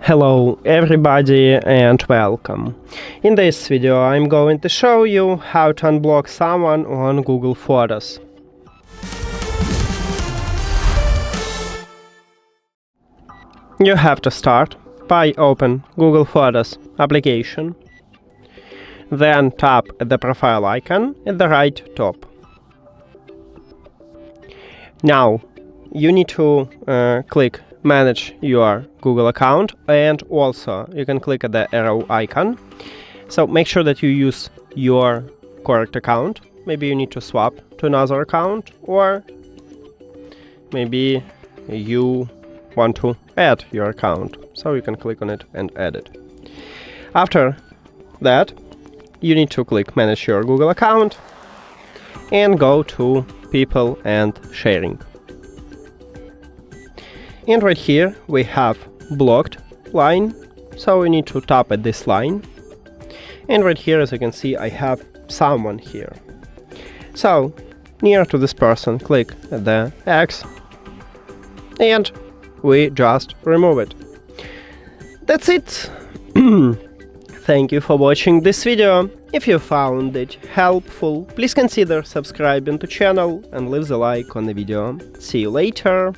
Hello everybody and welcome. In this video I'm going to show you how to unblock someone on Google Photos. You have to start by open Google Photos application. Then tap the profile icon at the right top. Now you need to click Manage your Google account, and also you can click at the arrow icon. So make sure that you use your correct account. Maybe you need to swap to another account, or maybe you want to add your account. So you can click on it and add it. After that, you need to click Manage your Google account and go to People and Sharing. And right here we have blocked line, so we need to tap at this line. And right here, as you can see, I have someone here. So near to this person, click at the X and we just remove it. That's it. Thank you for watching this video. If you found it helpful, please consider subscribing to channel and leave the like on the video. See you later.